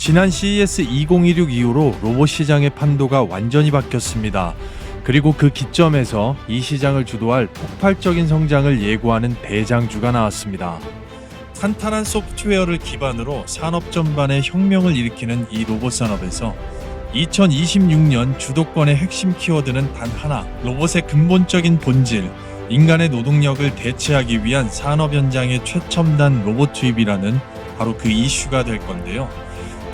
지난 CES 2016 이후로 로봇 시장의 판도가 완전히 바뀌었습니다. 그리고 그 기점에서 이 시장을 주도할 폭발적인 성장을 예고하는 대장주가 나왔습니다. 탄탄한 소프트웨어를 기반으로 산업 전반에 혁명을 일으키는 이 로봇 산업에서 2026년 주도권의 핵심 키워드는 단 하나, 로봇의 근본적인 본질, 인간의 노동력을 대체하기 위한 산업 현장의 최첨단 로봇 투입이라는 바로 그 이슈가 될 건데요.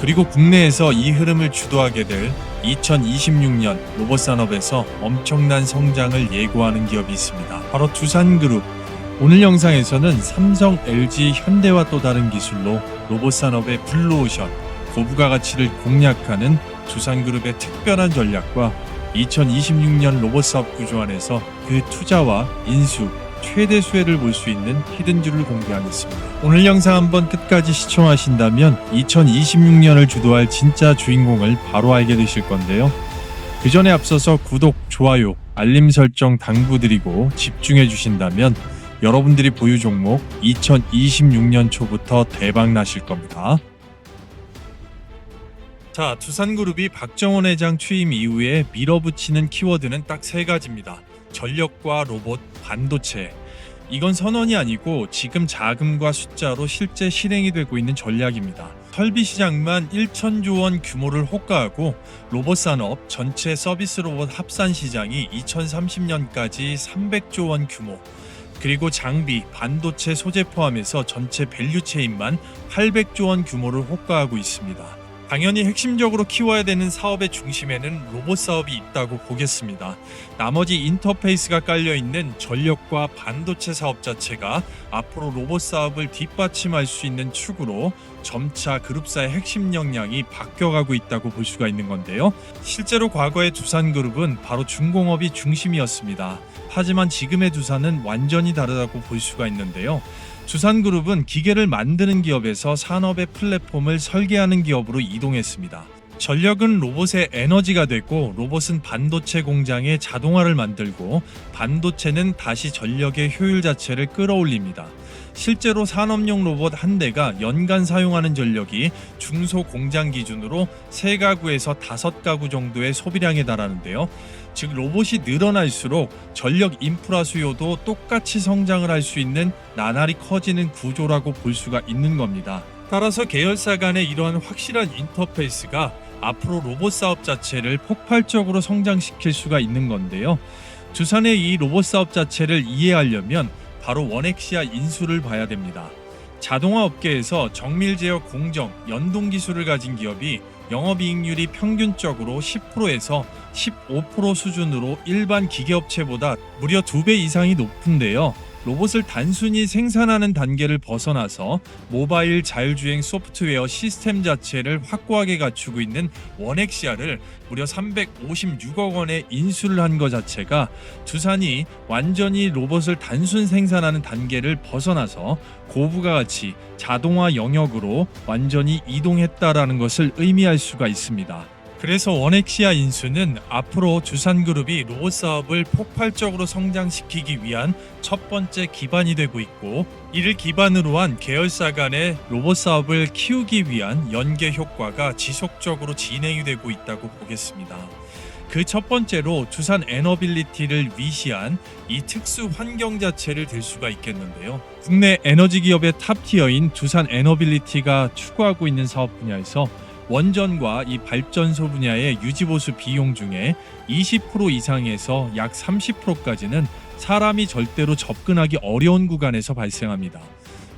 그리고 국내에서 이 흐름을 주도하게 될 2026년 로봇 산업에서 엄청난 성장을 예고하는 기업이 있습니다. 바로 두산그룹. 오늘 영상에서는 삼성, LG, 현대와 또 다른 기술로 로봇 산업의 블루오션, 고부가 가치를 공략하는 두산그룹의 특별한 전략과 2026년 로봇 사업 구조안에서 그 투자와 인수, 최대 수혜를 볼 수 있는 히든줄을 공개하겠습니다. 오늘 영상 한번 끝까지 시청하신다면 2026년을 주도할 진짜 주인공을 바로 알게 되실 건데요. 그 전에 앞서서 구독, 좋아요, 알림 설정 당부드리고 집중해 주신다면 여러분들이 보유 종목 2026년 초부터 대박 나실 겁니다. 자, 두산그룹이 박정원 회장 취임 이후에 밀어붙이는 키워드는 딱 세 가지입니다. 전력과 로봇, 반도체. 이건 선언이 아니고 지금 자금과 숫자로 실제 실행이 되고 있는 전략입니다. 설비 시장만 1천조 원 규모를 호가하고 로봇 산업 전체 서비스 로봇 합산 시장이 2030년까지 300조 원 규모, 그리고 장비, 반도체 소재 포함해서 전체 밸류체인만 800조 원 규모를 호가하고 있습니다. 당연히 핵심적으로 키워야 되는 사업의 중심에는 로봇 사업이 있다고 보겠습니다. 나머지 인터페이스가 깔려있는 전력과 반도체 사업 자체가 앞으로 로봇 사업을 뒷받침할 수 있는 축으로 점차 그룹사의 핵심 역량이 바뀌어가고 있다고 볼 수가 있는 건데요. 실제로 과거의 두산그룹은 바로 중공업이 중심이었습니다. 하지만 지금의 두산은 완전히 다르다고 볼 수가 있는데요. 두산그룹은 기계를 만드는 기업에서 산업의 플랫폼을 설계하는 기업으로 이동했습니다. 전력은 로봇의 에너지가 되고 로봇은 반도체 공장에 자동화를 만들고 반도체는 다시 전력의 효율 자체를 끌어올립니다. 실제로 산업용 로봇 한 대가 연간 사용하는 전력이 중소공장 기준으로 3가구에서 5가구 정도의 소비량에 달하는데요. 즉 로봇이 늘어날수록 전력 인프라 수요도 똑같이 성장을 할 수 있는 나날이 커지는 구조라고 볼 수가 있는 겁니다. 따라서 계열사 간의 이러한 확실한 인터페이스가 앞으로 로봇 사업 자체를 폭발적으로 성장시킬 수가 있는 건데요. 두산의 이 로봇 사업 자체를 이해하려면 바로 원엑시아 인수를 봐야 됩니다. 자동화 업계에서 정밀 제어 공정, 연동 기술을 가진 기업이 영업이익률이 평균적으로 10%에서 15% 수준으로 일반 기계업체보다 무려 2배 이상이 높은데요. 로봇을 단순히 생산하는 단계를 벗어나서 모바일 자율주행 소프트웨어 시스템 자체를 확고하게 갖추고 있는 원엑시아를 무려 356억 원에 인수를 한 것 자체가 두산이 완전히 로봇을 단순 생산하는 단계를 벗어나서 고부가 가치, 자동화 영역으로 완전히 이동했다라는 것을 의미할 수가 있습니다. 그래서 원엑시아 인수는 앞으로 두산그룹이 로봇 사업을 폭발적으로 성장시키기 위한 첫 번째 기반이 되고 있고, 이를 기반으로 한 계열사 간의 로봇 사업을 키우기 위한 연계 효과가 지속적으로 진행이 되고 있다고 보겠습니다. 그 첫 번째로 두산 에너빌리티를 위시한 이 특수 환경 자체를 들 수가 있겠는데요. 국내 에너지 기업의 탑티어인 두산 에너빌리티가 추구하고 있는 사업 분야에서 원전과 이 발전소 분야의 유지보수 비용 중에 20% 이상에서 약 30%까지는 사람이 절대로 접근하기 어려운 구간에서 발생합니다.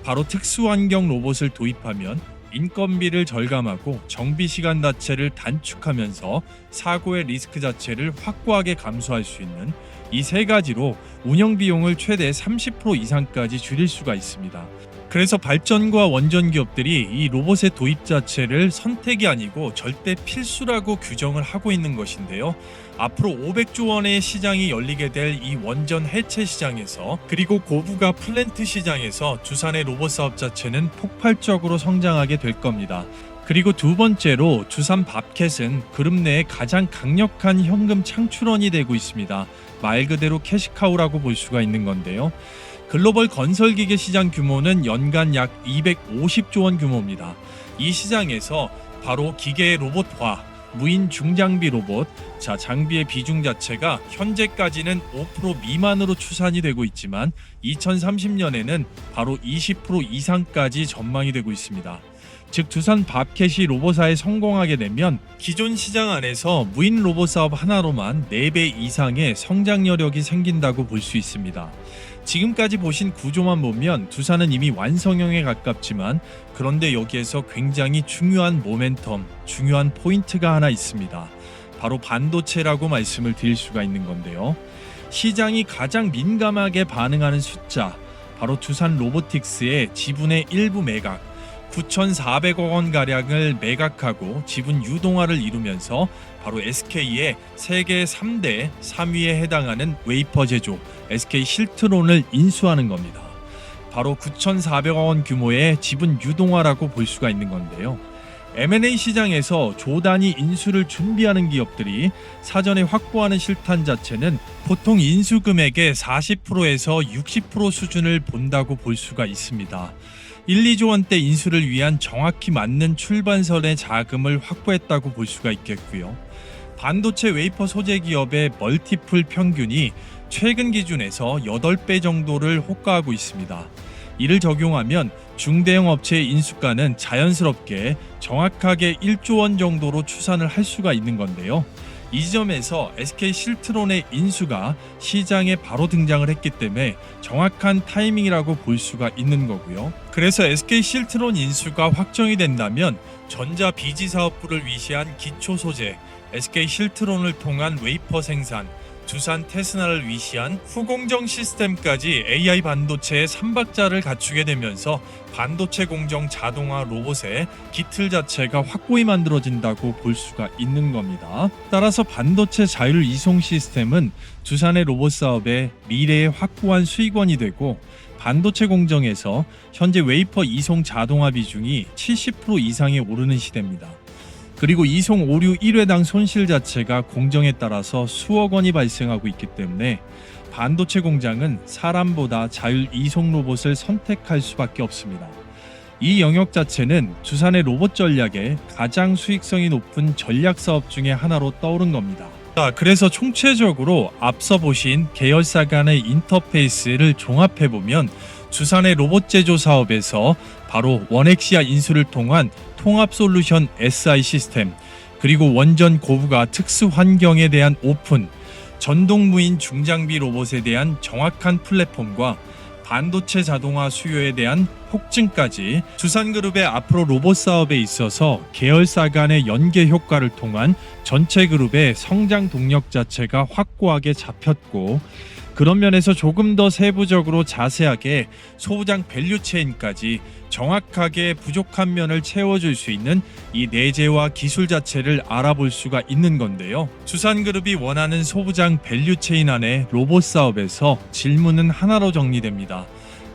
바로 특수환경 로봇을 도입하면 인건비를 절감하고 정비 시간 자체를 단축하면서 사고의 리스크 자체를 확고하게 감소할 수 있는 이 세 가지로 운영 비용을 최대 30% 이상까지 줄일 수가 있습니다. 그래서 발전과 원전 기업들이 이 로봇의 도입 자체를 선택이 아니고 절대 필수라고 규정을 하고 있는 것인데요. 앞으로 500조 원의 시장이 열리게 될 이 원전 해체 시장에서, 그리고 고부가 플랜트 시장에서 두산의 로봇 사업 자체는 폭발적으로 성장하게 될 겁니다. 그리고 두 번째로 두산 밥캣은 그룹 내에 가장 강력한 현금 창출원이 되고 있습니다. 말 그대로 캐시카우라고 볼 수가 있는 건데요. 글로벌 건설기계 시장 규모는 연간 약 250조 원 규모입니다. 이 시장에서 바로 기계 로봇화, 무인 중장비 로봇, 장비의 비중 자체가 현재까지는 5% 미만으로 추산이 되고 있지만 2030년에는 바로 20% 이상까지 전망이 되고 있습니다. 즉 두산 밥캣이 로봇화에 성공하게 되면 기존 시장 안에서 무인 로봇 사업 하나로만 4배 이상의 성장 여력이 생긴다고 볼 수 있습니다. 지금까지 보신 구조만 보면 두산은 이미 완성형에 가깝지만 그런데 여기에서 굉장히 중요한 모멘텀, 중요한 포인트가 하나 있습니다. 바로 반도체라고 말씀을 드릴 수가 있는 건데요. 시장이 가장 민감하게 반응하는 숫자, 바로 두산 로보틱스의 지분의 일부 매각, 9,400억 원 가량을 매각하고 지분 유동화를 이루면서 바로 SK의 세계 3대 3위에 해당하는 웨이퍼 제조 SK 실트론을 인수하는 겁니다. 바로 9,400억 원 규모의 지분 유동화라고 볼 수가 있는 건데요. M&A 시장에서 조단위 인수를 준비하는 기업들이 사전에 확보하는 실탄 자체는 보통 인수 금액의 40%에서 60% 수준을 본다고 볼 수가 있습니다. 1, 2조 원대 인수를 위한 정확히 맞는 출발선의 자금을 확보했다고 볼 수가 있겠고요. 반도체 웨이퍼 소재 기업의 멀티플 평균이 최근 기준에서 8배 정도를 호가하고 있습니다. 이를 적용하면 중대형 업체의 인수가는 자연스럽게 정확하게 1조 원 정도로 추산을 할 수가 있는 건데요. 이 지점에서 SK 실트론의 인수가 시장에 바로 등장을 했기 때문에 정확한 타이밍이라고 볼 수가 있는 거고요. 그래서 SK 실트론 인수가 확정이 된다면 전자 비지 사업부를 위시한 기초 소재, SK 실트론을 통한 웨이퍼 생산, 두산 테스나를 위시한 후공정 시스템까지 AI 반도체의 3박자를 갖추게 되면서 반도체 공정 자동화 로봇의 기틀 자체가 확고히 만들어진다고 볼 수가 있는 겁니다. 따라서 반도체 자율 이송 시스템은 두산의 로봇 사업의 미래의 확고한 수익원이 되고 반도체 공정에서 현재 웨이퍼 이송 자동화 비중이 70% 이상에 오르는 시대입니다. 그리고 이송 오류 1회당 손실 자체가 공정에 따라서 수억 원이 발생하고 있기 때문에 반도체 공장은 사람보다 자율 이송 로봇을 선택할 수밖에 없습니다. 이 영역 자체는 두산의 로봇 전략의 가장 수익성이 높은 전략 사업 중에 하나로 떠오른 겁니다. 그래서 총체적으로 앞서 보신 계열사 간의 인터페이스를 종합해보면 두산의 로봇 제조 사업에서 바로 원엑시아 인수를 통한 통합 솔루션 SI 시스템, 그리고 원전 고부가 특수 환경에 대한 오픈, 전동 무인 중장비 로봇에 대한 정확한 플랫폼과 반도체 자동화 수요에 대한 폭증까지 두산그룹의 앞으로 로봇 사업에 있어서 계열사 간의 연계 효과를 통한 전체 그룹의 성장 동력 자체가 확고하게 잡혔고, 그런 면에서 조금 더 세부적으로 자세하게 소부장 밸류체인까지 정확하게 부족한 면을 채워줄 수 있는 이 내재와 기술 자체를 알아볼 수가 있는 건데요. 두산그룹이 원하는 소부장 밸류체인 안에 로봇 사업에서 질문은 하나로 정리됩니다.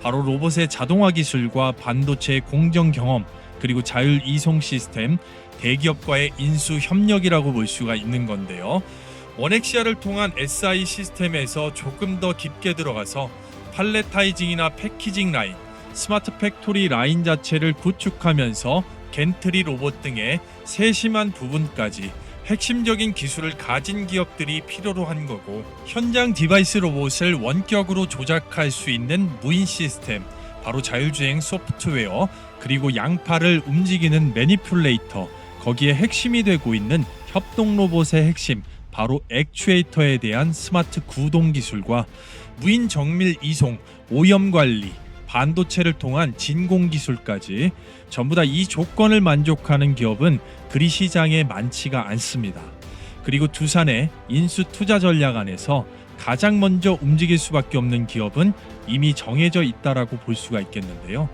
바로 로봇의 자동화 기술과 반도체의 공정 경험, 그리고 자율 이송 시스템, 대기업과의 인수 협력이라고 볼 수가 있는 건데요. 원엑시아를 통한 SI 시스템에서 조금 더 깊게 들어가서 팔레타이징이나 패키징 라인, 스마트 팩토리 라인 자체를 구축하면서 겐트리 로봇 등의 세심한 부분까지 핵심적인 기술을 가진 기업들이 필요로 한 거고, 현장 디바이스 로봇을 원격으로 조작할 수 있는 무인 시스템, 바로 자율주행 소프트웨어, 그리고 양팔을 움직이는 매니플레이터, 거기에 핵심이 되고 있는 협동 로봇의 핵심, 바로 액추에이터에 대한 스마트 구동 기술과 무인 정밀 이송, 오염 관리, 반도체를 통한 진공 기술까지 전부 다 이 조건을 만족하는 기업은 그리 시장에 많지가 않습니다. 그리고 두산의 인수 투자 전략 안에서 가장 먼저 움직일 수밖에 없는 기업은 이미 정해져 있다라고 볼 수가 있겠는데요.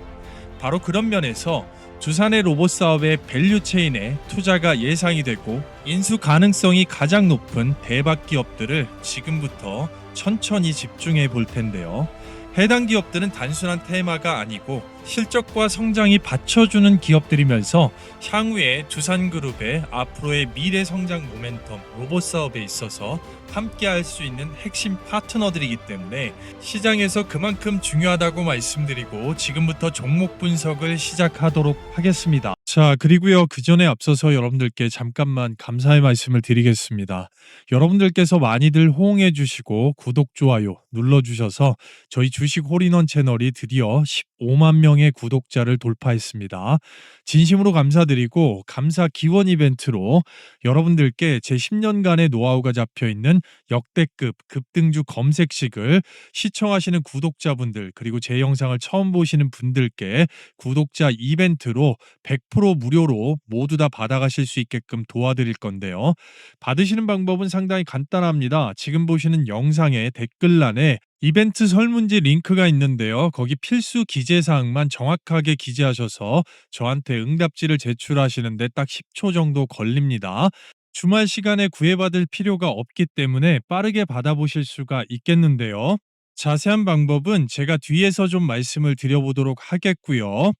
바로 그런 면에서 두산의 로봇 사업의 밸류체인에 투자가 예상이 되고 인수 가능성이 가장 높은 대박 기업들을 지금부터 천천히 집중해 볼 텐데요. 해당 기업들은 단순한 테마가 아니고 실적과 성장이 받쳐주는 기업들이면서 향후에 두산그룹의 앞으로의 미래 성장 모멘텀 로봇 사업에 있어서 함께할 수 있는 핵심 파트너들이기 때문에 시장에서 그만큼 중요하다고 말씀드리고 지금부터 종목 분석을 시작하도록 하겠습니다. 자, 그리고요. 그전에 앞서서 여러분들께 잠깐만 감사의 말씀을 드리겠습니다. 여러분들께서 많이들 호응해 주시고 구독, 좋아요 눌러 주셔서 저희 주식 홀인원 채널이 드디어 15만 명의 구독자를 돌파했습니다. 진심으로 감사드리고 감사 기원 이벤트로 여러분들께 제 10년간의 노하우가 잡혀 있는 역대급 급등주 검색식을 시청하시는 구독자분들 그리고 제 영상을 처음 보시는 분들께 구독자 이벤트로 100% 무료로 모두 다 받아가실 수 있게끔 도와드릴 건데요. 받으시는 방법은 상당히 간단합니다. 지금 보시는 영상의 댓글란에 이벤트 설문지 링크가 있는데요. 거기 필수 기재사항만 정확하게 기재하셔서 저한테 응답지를 제출하시는데 딱 10초 정도 걸립니다. 주말 시간에 구애받을 필요가 없기 때문에 빠르게 받아보실 수가 있겠는데요. 자세한 방법은 제가 뒤에서 좀 말씀을 드려보도록 하겠고요.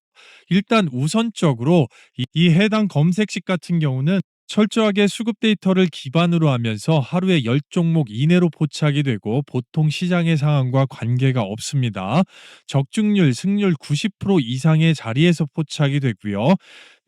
일단 우선적으로 이 해당 검색식 같은 경우는 철저하게 수급 데이터를 기반으로 하면서 하루에 10종목 이내로 포착이 되고 보통 시장의 상황과 관계가 없습니다. 적중률, 승률 90% 이상의 자리에서 포착이 되고요.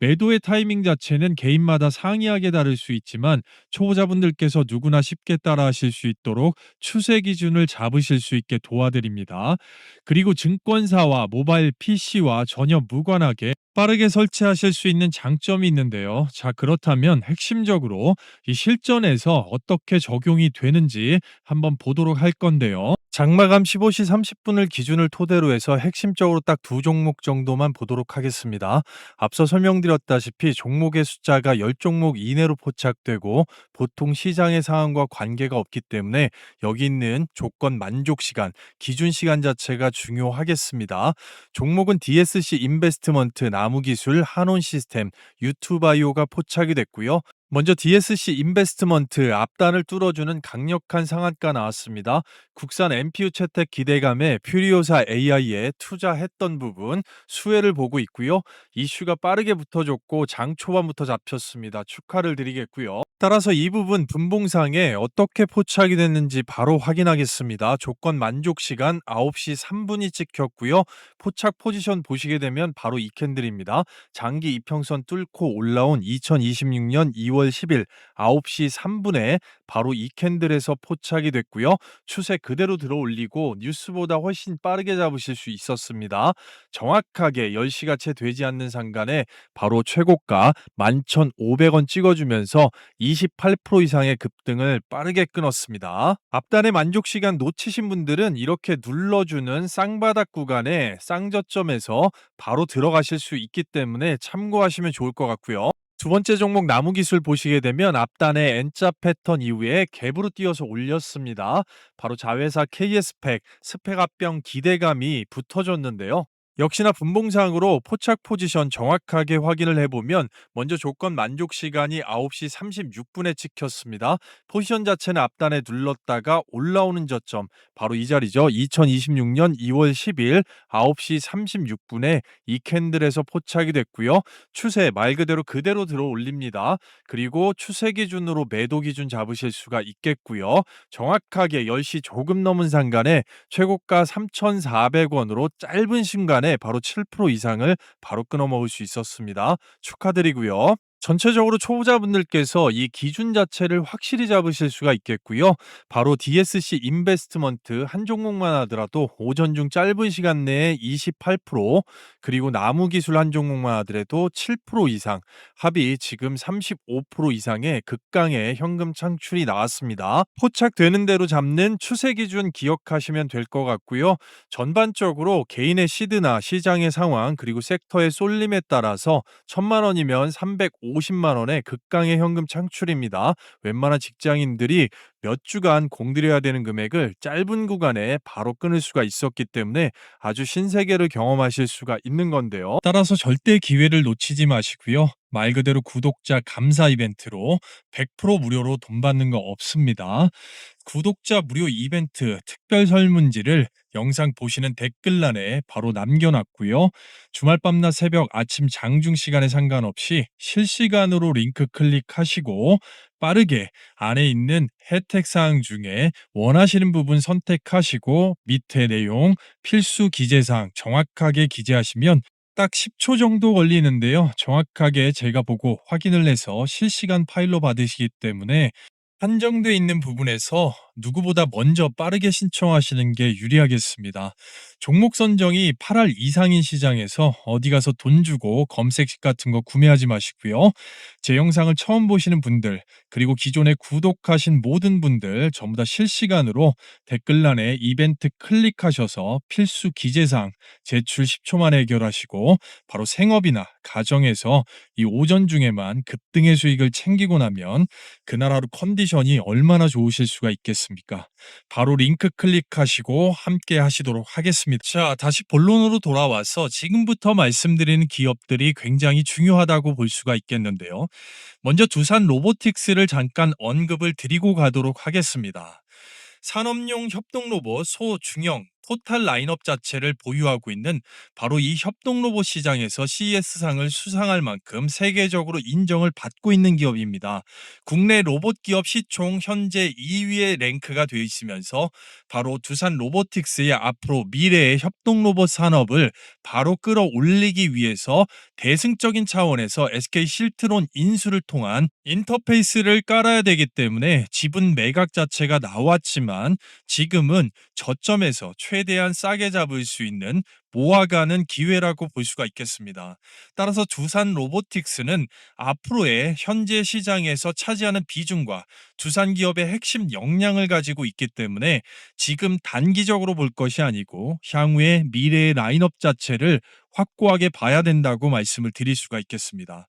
매도의 타이밍 자체는 개인마다 상이하게 다를 수 있지만 초보자분들께서 누구나 쉽게 따라하실 수 있도록 추세 기준을 잡으실 수 있게 도와드립니다. 그리고 증권사와 모바일 PC와 전혀 무관하게 빠르게 설치하실 수 있는 장점이 있는데요. 자, 그렇다면 핵심적으로 이 실전에서 어떻게 적용이 되는지 한번 보도록 할 건데요. 장마감 15시 30분을 기준을 토대로 해서 핵심적으로 딱 두 종목 정도만 보도록 하겠습니다. 앞서 설명드렸다시피 종목의 숫자가 10종목 이내로 포착되고 보통 시장의 상황과 관계가 없기 때문에 여기 있는 조건 만족 시간, 기준 시간 자체가 중요하겠습니다. 종목은 DSC 인베스트먼트, 나무기술, 한온시스템, 유투바이오가 포착이 됐고요. 먼저 DSC 인베스트먼트 앞단을 뚫어주는 강력한 상한가 나왔습니다. 국산 NPU 채택 기대감에 퓨리오사 AI에 투자했던 부분 수혜를 보고 있고요. 이슈가 빠르게 붙어줬고 장 초반부터 잡혔습니다. 축하를 드리겠고요. 따라서 이 부분 분봉상에 어떻게 포착이 됐는지 바로 확인하겠습니다. 조건 만족 시간 9시 3분이 찍혔고요. 포착 포지션 보시게 되면 바로 이 캔들입니다. 장기 이평선 뚫고 올라온 2026년 2월 10일 9시 3분에 바로 이 캔들에서 포착이 됐고요. 추세 그대로 들어올리고 뉴스보다 훨씬 빠르게 잡으실 수 있었습니다. 정확하게 10시가 채 되지 않는 상간에 바로 최고가 11,500원 찍어주면서 28% 이상의 급등을 빠르게 끊었습니다. 앞단의 만족 시간 놓치신 분들은 이렇게 눌러주는 쌍바닥 구간에 쌍저점에서 바로 들어가실 수 있기 때문에 참고하시면 좋을 것 같고요. 두 번째 종목 나무기술 보시게 되면 앞단의 N자 패턴 이후에 갭으로 띄어서 올렸습니다. 바로 자회사 KS팩, 스펙 합병 기대감이 붙어졌는데요. 역시나 분봉상으로 포착 포지션 정확하게 확인을 해보면 먼저 조건 만족 시간이 9시 36분에 찍혔습니다. 포지션 자체는 앞단에 눌렀다가 올라오는 저점 바로 이 자리죠. 2026년 2월 10일 9시 36분에 이 캔들에서 포착이 됐고요. 추세 말 그대로 들어 올립니다. 그리고 추세 기준으로 매도 기준 잡으실 수가 있겠고요. 정확하게 10시 조금 넘은 상간에 최고가 3,400원으로 짧은 순간에 바로 7% 이상을 바로 끊어먹을 수 있었습니다. 축하드리고요. 전체적으로 초보자분들께서 이 기준 자체를 확실히 잡으실 수가 있겠고요. 바로 DSC 인베스트먼트 한 종목만 하더라도 오전 중 짧은 시간 내에 28% 그리고 나무기술 한 종목만 하더라도 7% 이상 합이 지금 35% 이상의 극강의 현금 창출이 나왔습니다. 포착되는 대로 잡는 추세 기준 기억하시면 될 것 같고요. 전반적으로 개인의 시드나 시장의 상황 그리고 섹터의 쏠림에 따라서 1,000만 원이면 350만 원의 극강의 현금 창출입니다. 웬만한 직장인들이 몇 주간 공들여야 되는 금액을 짧은 구간에 바로 끊을 수가 있었기 때문에 아주 신세계를 경험하실 수가 있는 건데요. 따라서 절대 기회를 놓치지 마시고요. 말 그대로 구독자 감사 이벤트로 100% 무료로 돈 받는 거 없습니다. 구독자 무료 이벤트 특별 설문지를 영상 보시는 댓글란에 바로 남겨놨고요. 주말 밤낮 새벽 아침 장중 시간에 상관없이 실시간으로 링크 클릭하시고 빠르게 안에 있는 혜택 사항 중에 원하시는 부분 선택하시고 밑에 내용 필수 기재사항 정확하게 기재하시면 딱 10초 정도 걸리는데요. 정확하게 제가 보고 확인을 해서 실시간 파일로 받으시기 때문에 한정돼 있는 부분에서 누구보다 먼저 빠르게 신청하시는 게 유리하겠습니다. 종목 선정이 8할 이상인 시장에서 어디 가서 돈 주고 검색식 같은 거 구매하지 마시고요. 제 영상을 처음 보시는 분들, 그리고 기존에 구독하신 모든 분들 전부 다 실시간으로 댓글란에 이벤트 클릭하셔서 필수 기재사항 제출 10초 만에 해결하시고 바로 생업이나 가정에서 이 오전 중에만 급등의 수익을 챙기고 나면 그날 하루 컨디션이 얼마나 좋으실 수가 있겠습니까? 바로 링크 클릭하시고 함께 하시도록 하겠습니다. 자, 다시 본론으로 돌아와서 지금부터 말씀드리는 기업들이 굉장히 중요하다고 볼 수가 있겠는데요. 먼저 두산 로보틱스를 잠깐 언급을 드리고 가도록 하겠습니다. 산업용 협동 로봇 소중형 토탈 라인업 자체를 보유하고 있는 바로 이 협동 로봇 시장에서 CES상을 수상할 만큼 세계적으로 인정을 받고 있는 기업입니다. 국내 로봇 기업 시총 현재 2위에 랭크가 되어 있으면서 바로 두산 로보틱스의 앞으로 미래의 협동 로봇 산업을 바로 끌어올리기 위해서 대승적인 차원에서 SK 실트론 인수를 통한 인터페이스를 깔아야 되기 때문에 지분 매각 자체가 나왔지만 지금은 저점에서 최대한 싸게 잡을 수 있는 모아가는 기회라고 볼 수가 있겠습니다. 따라서 두산 로보틱스는 앞으로의 현재 시장에서 차지하는 비중과 두산 기업의 핵심 역량을 가지고 있기 때문에 지금 단기적으로 볼 것이 아니고 향후의 미래의 라인업 자체를 확고하게 봐야 된다고 말씀을 드릴 수가 있겠습니다.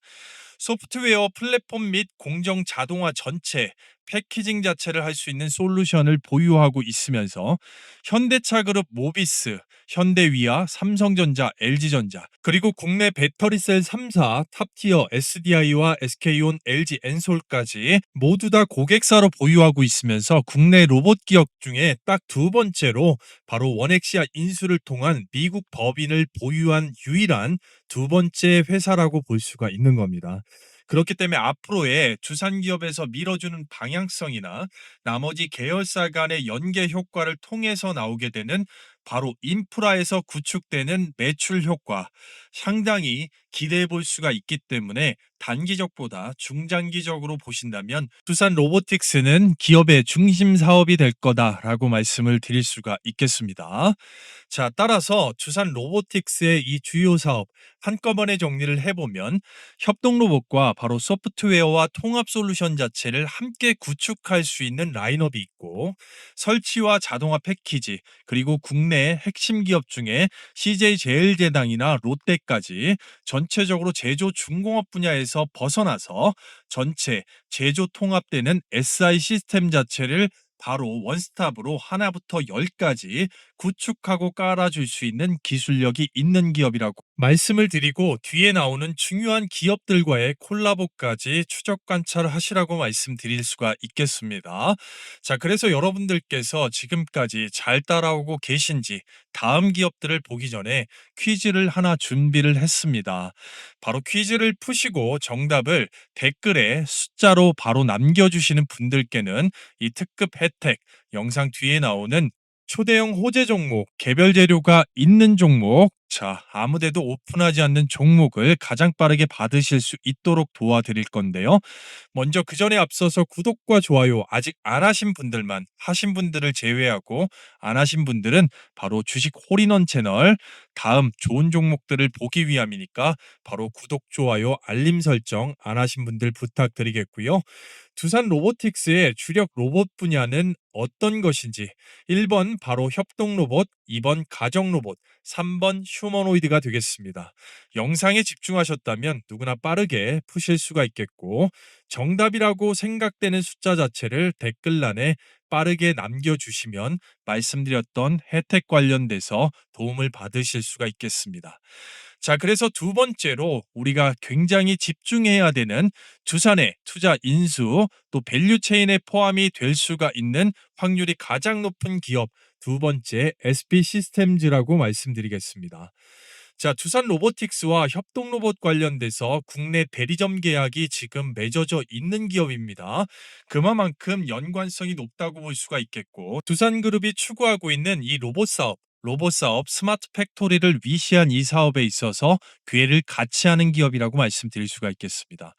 소프트웨어 플랫폼 및 공정 자동화 전체 패키징 자체를 할 수 있는 솔루션을 보유하고 있으면서 현대차 그룹 모비스, 현대위아, 삼성전자, LG전자, 그리고 국내 배터리셀 3사 탑티어 SDI와 SK온, LG 엔솔까지 모두 다 고객사로 보유하고 있으면서 국내 로봇 기업 중에 딱 두 번째로 바로 원엑시아 인수를 통한 미국 법인을 보유한 유일한 두 번째 회사라고 볼 수가 있는 겁니다. 그렇기 때문에 앞으로의 두산 기업에서 밀어주는 방향성이나 나머지 계열사 간의 연계 효과를 통해서 나오게 되는 바로 인프라에서 구축되는 매출 효과 상당히 기대해 볼 수가 있기 때문에 단기적보다 중장기적으로 보신다면 두산 로보틱스는 기업의 중심 사업이 될 거다라고 말씀을 드릴 수가 있겠습니다. 자, 따라서 두산 로보틱스의 이 주요 사업 한꺼번에 정리를 해보면 협동 로봇과 바로 소프트웨어와 통합 솔루션 자체를 함께 구축할 수 있는 라인업이 있고 설치와 자동화 패키지 그리고 국내 핵심 기업 중에 CJ제일제당이나 롯데까지 전체적으로 제조 중공업 분야에서 벗어나서 전체 제조 통합되는 SI 시스템 자체를 바로 원스톱으로 하나부터 열까지 구축하고 깔아줄 수 있는 기술력이 있는 기업이라고 말씀을 드리고 뒤에 나오는 중요한 기업들과의 콜라보까지 추적 관찰하시라고 말씀드릴 수가 있겠습니다. 자, 그래서 여러분들께서 지금까지 잘 따라오고 계신지 다음 기업들을 보기 전에 퀴즈를 하나 준비를 했습니다. 바로 퀴즈를 푸시고 정답을 댓글에 숫자로 바로 남겨주시는 분들께는 이 특급 혜택, 영상 뒤에 나오는 초대형 호재 종목, 개별 재료가 있는 종목, 자, 아무데도 오픈하지 않는 종목을 가장 빠르게 받으실 수 있도록 도와드릴 건데요. 먼저 그 전에 앞서서 구독과 좋아요 아직 안 하신 분들만 하신 분들을 제외하고 안 하신 분들은 바로 주식 홀인원 채널 다음 좋은 종목들을 보기 위함이니까 바로 구독, 좋아요, 알림 설정 안 하신 분들 부탁드리겠고요. 두산 로보틱스의 주력 로봇 분야는 어떤 것인지 1번 바로 협동 로봇, 2번 가정 로봇, 3번 휴머노이드가 되겠습니다. 영상에 집중하셨다면 누구나 빠르게 푸실 수가 있겠고 정답이라고 생각되는 숫자 자체를 댓글란에 빠르게 남겨주시면 말씀드렸던 혜택 관련돼서 도움을 받으실 수가 있겠습니다. 자, 그래서 두 번째로 우리가 굉장히 집중해야 되는 두산의 투자 인수 또 밸류 체인에 포함이 될 수가 있는 확률이 가장 높은 기업 두 번째 SP 시스템즈라고 말씀드리겠습니다. 자, 두산 로보틱스와 협동 로봇 관련돼서 국내 대리점 계약이 지금 맺어져 있는 기업입니다. 그만큼 연관성이 높다고 볼 수가 있겠고 두산그룹이 추구하고 있는 이 로봇 사업 로봇 사업 스마트 팩토리를 위시한 이 사업에 있어서 괴를 같이 하는 기업이라고 말씀드릴 수가 있겠습니다.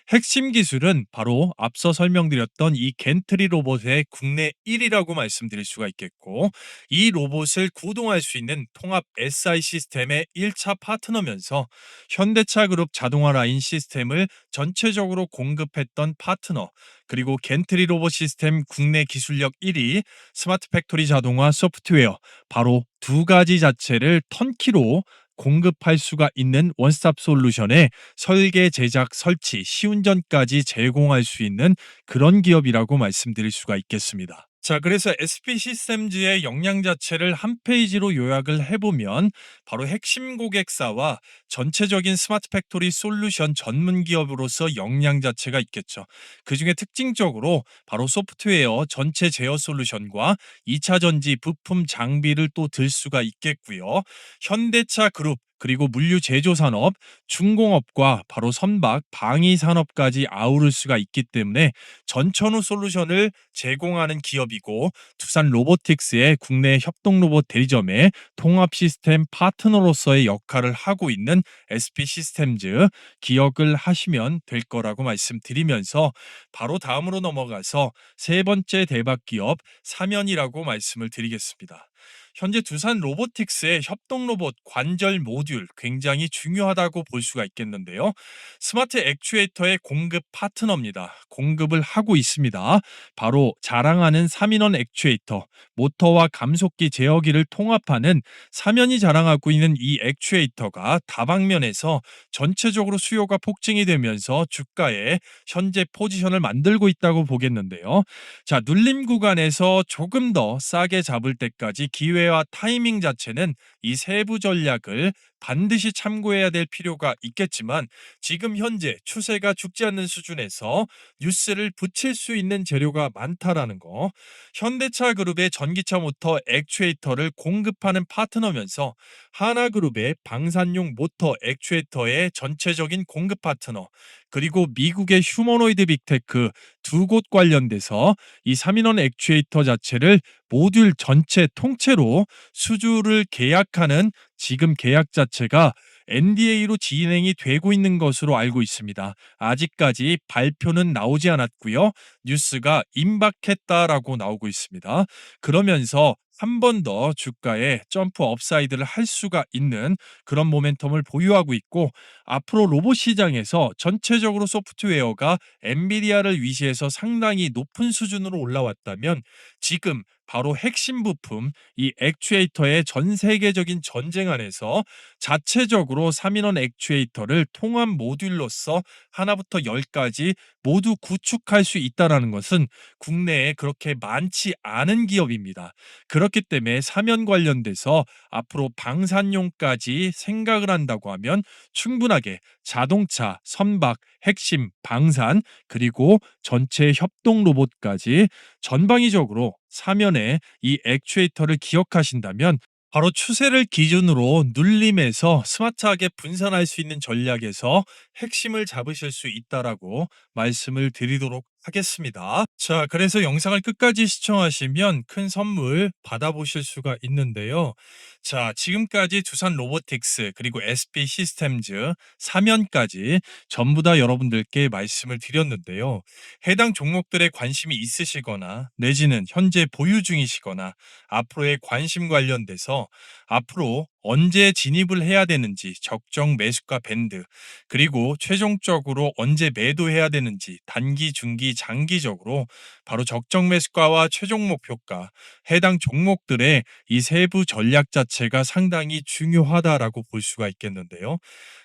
핵심 기술은 바로 앞서 설명드렸던 이 겐트리 로봇의 국내 1위라고 말씀드릴 수가 있겠고, 이 로봇을 구동할 수 있는 통합 SI 시스템의 1차 파트너면서 현대차 그룹 자동화 라인 시스템을 전체적으로 공급했던 파트너, 그리고 겐트리 로봇 시스템 국내 기술력 1위, 스마트 팩토리 자동화 소프트웨어, 바로 두 가지 자체를 턴키로 공급할 수가 있는 원스톱 솔루션에 설계, 제작, 설치, 시운전까지 제공할 수 있는 그런 기업이라고 말씀드릴 수가 있겠습니다. 자, 그래서 SP 시스템즈의 역량 자체를 한 페이지로 요약을 해보면 바로 핵심 고객사와 전체적인 스마트 팩토리 솔루션 전문 기업으로서 역량 자체가 있겠죠. 그 중에 특징적으로 바로 소프트웨어 전체 제어 솔루션과 2차 전지 부품 장비를 또 들 수가 있겠고요. 현대차 그룹 그리고 물류 제조 산업, 중공업과 바로 선박, 방위 산업까지 아우를 수가 있기 때문에 전천후 솔루션을 제공하는 기업이고, 두산 로보틱스의 국내 협동 로봇 대리점의 통합 시스템 파트너로서의 역할을 하고 있는 SP 시스템즈 기억을 하시면 될 거라고 말씀드리면서 바로 다음으로 넘어가서 세 번째 대박 기업 사면이라고 말씀을 드리겠습니다. 현재 두산 로보틱스의 협동 로봇 관절 모듈 굉장히 중요하다고 볼 수가 있겠는데요. 스마트 액추에이터의 공급 파트너입니다. 공급을 하고 있습니다. 바로 자랑하는 3인원 액추에이터, 모터와 감속기 제어기를 통합하는 사면이 자랑하고 있는 이 액추에이터가 다방면에서 전체적으로 수요가 폭증이 되면서 주가에 현재 포지션을 만들고 있다고 보겠는데요. 자, 눌림 구간에서 조금 더 싸게 잡을 때까지 기회와 타이밍 자체는 이 세부 전략을 반드시 참고해야 될 필요가 있겠지만, 지금 현재 추세가 죽지 않는 수준에서 뉴스를 붙일 수 있는 재료가 많다라는 거, 현대차 그룹의 전기차 모터 액추에이터를 공급하는 파트너면서 하나그룹의 방산용 모터 액추에이터의 전체적인 공급 파트너, 그리고 미국의 휴머노이드 빅테크 두 곳 관련돼서 이 3인원 액추에이터 자체를 모듈 전체 통째로 수주를 계약하는 지금 계약 자체가 NDA로 진행이 되고 있는 것으로 알고 있습니다. 아직까지 발표는 나오지 않았고요. 뉴스가 임박했다라고 나오고 있습니다. 그러면서 한 번 더 주가에 점프 업사이드를 할 수가 있는 그런 모멘텀을 보유하고 있고, 앞으로 로봇 시장에서 전체적으로 소프트웨어가 엔비디아를 위시해서 상당히 높은 수준으로 올라왔다면, 지금 바로 핵심 부품 이 액추에이터의 전 세계적인 전쟁 안에서 자체적으로 3인원 액추에이터를 통합 모듈로서 하나부터 열까지 모두 구축할 수 있다라는 것은 국내에 그렇게 많지 않은 기업입니다. 그렇기 때문에 사면 관련돼서 앞으로 방산용까지 생각을 한다고 하면 충분하게 자동차, 선박, 핵심, 방산, 그리고 전체 협동 로봇까지 전방위적으로 사면에 이 액추에이터를 기억하신다면 바로 추세를 기준으로 눌림에서 스마트하게 분산할 수 있는 전략에서 핵심을 잡으실 수 있다라고 말씀을 드리도록 하겠습니다. 자, 그래서 영상을 끝까지 시청하시면 큰 선물 받아보실 수가 있는데요. 자, 지금까지 두산 로보틱스 그리고 SP 시스템즈 사면까지 전부 다 여러분들께 말씀을 드렸는데요. 해당 종목들에 관심이 있으시거나 내지는 현재 보유 중이시거나 앞으로의 관심 관련돼서 앞으로 언제 진입을 해야 되는지 적정 매수가 밴드, 그리고 최종적으로 언제 매도해야 되는지 단기, 중기, 장기적으로 바로 적정 매수가와 최종 목표가, 해당 종목들의 이 세부 전략 자체가 상당히 중요하다라고 볼 수가 있겠는데요.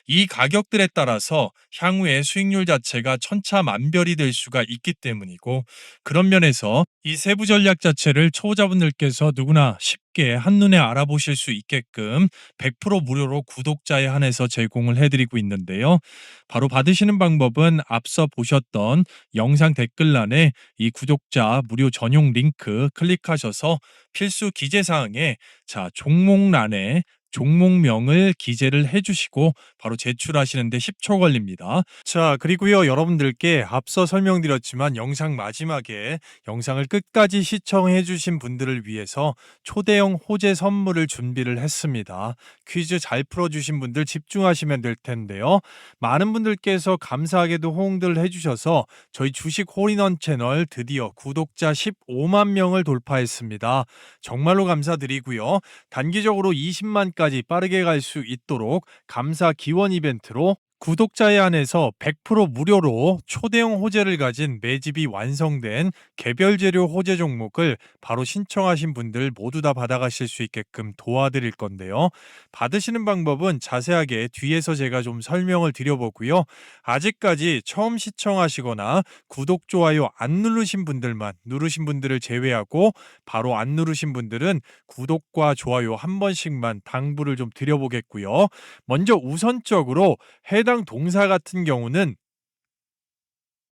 이 가격들에 따라서 향후의 수익률 자체가 천차만별이 될 수가 있기 때문이고, 그런 면에서 이 세부 전략 자체를 초보자분들께서 누구나 쉽게 한눈에 알아보실 수 있게끔 100% 무료로 구독자에 한해서 제공을 해드리고 있는데요. 바로 받으시는 방법은 앞서 보셨던 영상 댓글란에 이 구독자 무료 전용 링크 클릭하셔서 필수 기재사항에 자 종목란에 종목명을 기재를 해주시고 바로 제출하시는데 10초 걸립니다. 자, 그리고요, 여러분들께 앞서 설명드렸지만 영상 마지막에 영상을 끝까지 시청해주신 분들을 위해서 초대형 호재 선물을 준비를 했습니다. 퀴즈 잘 풀어주신 분들 집중하시면 될 텐데요. 많은 분들께서 감사하게도 호응들을 해주셔서 저희 주식 홀인원 채널 드디어 구독자 15만 명을 돌파했습니다. 정말로 감사드리고요. 단기적으로 20만까지 빠르게 갈 수 있도록 감사 기원 이벤트로 구독자에 한해서 100% 무료로 초대형 호재를 가진 매집이 완성된 개별 재료 호재 종목을 바로 신청하신 분들 모두 다 받아가실 수 있게끔 도와드릴 건데요. 받으시는 방법은 자세하게 뒤에서 제가 좀 설명을 드려보고요. 아직까지 처음 시청하시거나 구독, 좋아요 안 누르신 분들만, 누르신 분들을 제외하고 바로 안 누르신 분들은 구독과 좋아요 한 번씩만 당부를 좀 드려보겠고요. 먼저 우선적으로 해당 동사 같은 경우는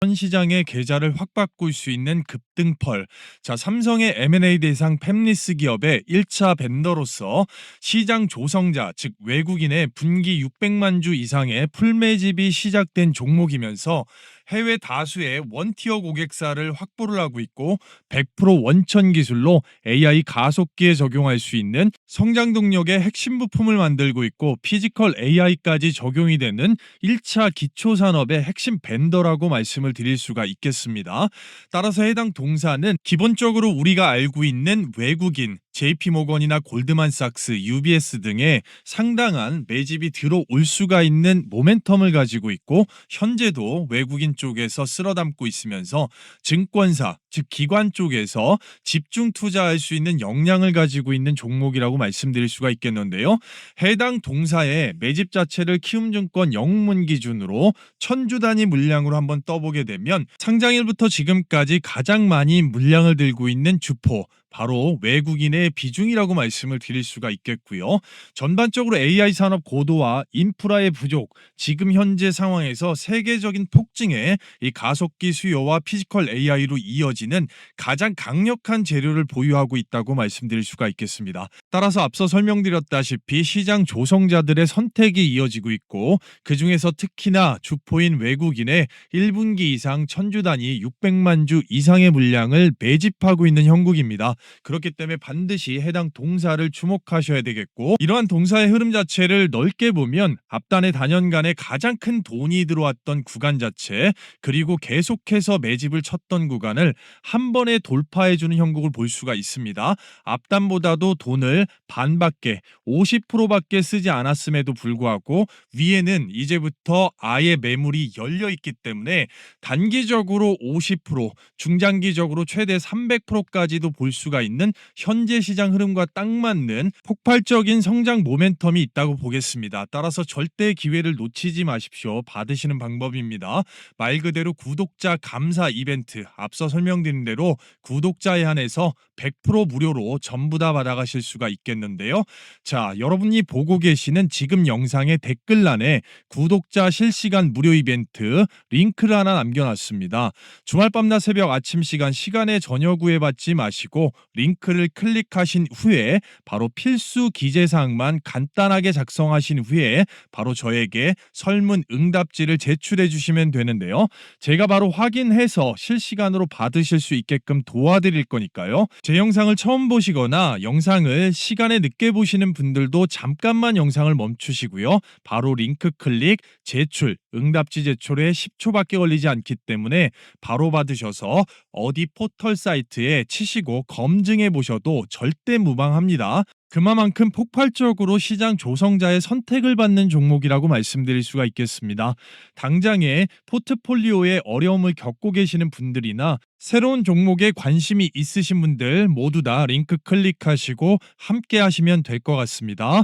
현 시장의 계좌를 확 바꿀 수 있는 급등펄. 자, 삼성의 M&A 대상 팹리스 기업의 1차 벤더로서 시장 조성자, 즉 외국인의 분기 600만 주 이상의 풀매집이 시작된 종목이면서 해외 다수의 원티어 고객사를 확보를 하고 있고 100% 원천 기술로 AI 가속기에 적용할 수 있는 성장 동력의 핵심 부품을 만들고 있고 피지컬 AI까지 적용이 되는 1차 기초 산업의 핵심 벤더라고 말씀을 드릴 수가 있겠습니다. 따라서 해당 동사는 기본적으로 우리가 알고 있는 외국인 JP모건이나 골드만삭스, UBS 등의 상당한 매집이 들어올 수가 있는 모멘텀을 가지고 있고 현재도 외국인 쪽에서 쓸어담고 있으면서 증권사, 즉 기관 쪽에서 집중 투자할 수 있는 역량을 가지고 있는 종목이라고 말씀드릴 수가 있겠는데요. 해당 동사의 매집 자체를 키움증권 영문 기준으로 1000주 단위 물량으로 한번 떠보게 되면 상장일부터 지금까지 가장 많이 물량을 들고 있는 주포, 바로 외국인의 비중이라고 말씀을 드릴 수가 있겠고요. 전반적으로 AI 산업 고도화, 인프라의 부족, 지금 현재 상황에서 세계적인 폭증의 이 가속기 수요와 피지컬 AI로 이어지는 가장 강력한 재료를 보유하고 있다고 말씀드릴 수가 있겠습니다. 따라서 앞서 설명드렸다시피 시장 조성자들의 선택이 이어지고 있고 그 중에서 특히나 주포인 외국인의 1분기 이상 1000주 단위 600만 주 이상의 물량을 매집하고 있는 형국입니다. 그렇기 때문에 반드시 해당 동사를 주목하셔야 되겠고 이러한 동사의 흐름 자체를 넓게 보면 앞단의 단연간에 가장 큰 돈이 들어왔던 구간 자체 그리고 계속해서 매집을 쳤던 구간을 한 번에 돌파해주는 형국을 볼 수가 있습니다. 앞단보다도 돈을 반밖에 50%밖에 쓰지 않았음에도 불구하고 위에는 이제부터 아예 매물이 열려 있기 때문에 단기적으로 50%, 중장기적으로 최대 300%까지도 볼 수가 있는 현재 시장 흐름과 딱 맞는 폭발적인 성장 모멘텀이 있다고 보겠습니다. 따라서 절대 기회를 놓치지 마십시오. 받으시는 방법입니다. 말 그대로 구독자 감사 이벤트, 앞서 설명드린 대로 구독자에 한해서 100% 무료로 전부 다 받아가실 수가 있겠는데요. 자, 여러분이 보고 계시는 지금 영상의 댓글란에 구독자 실시간 무료 이벤트 링크를 하나 남겨놨습니다. 주말 밤낮 새벽 아침 시간에 전혀 구애받지 마시고 링크를 클릭하신 후에 바로 필수 기재사항만 간단하게 작성하신 후에 바로 저에게 설문 응답지를 제출해 주시면 되는데요. 제가 바로 확인해서 실시간으로 받으실 수 있게끔 도와드릴 거니까요. 제 영상을 처음 보시거나 영상을 시간에 늦게 보시는 분들도 잠깐만 영상을 멈추시고요. 바로 링크 클릭, 제출, 응답지 제출에 10초밖에 걸리지 않기 때문에 바로 받으셔서 어디 포털 사이트에 치시고 검증해 보셔도 절대 무방합니다. 그만큼 폭발적으로 시장 조성자의 선택을 받는 종목이라고 말씀드릴 수가 있겠습니다. 당장에 포트폴리오에 어려움을 겪고 계시는 분들이나 새로운 종목에 관심이 있으신 분들 모두 다 링크 클릭하시고 함께 하시면 될 것 같습니다.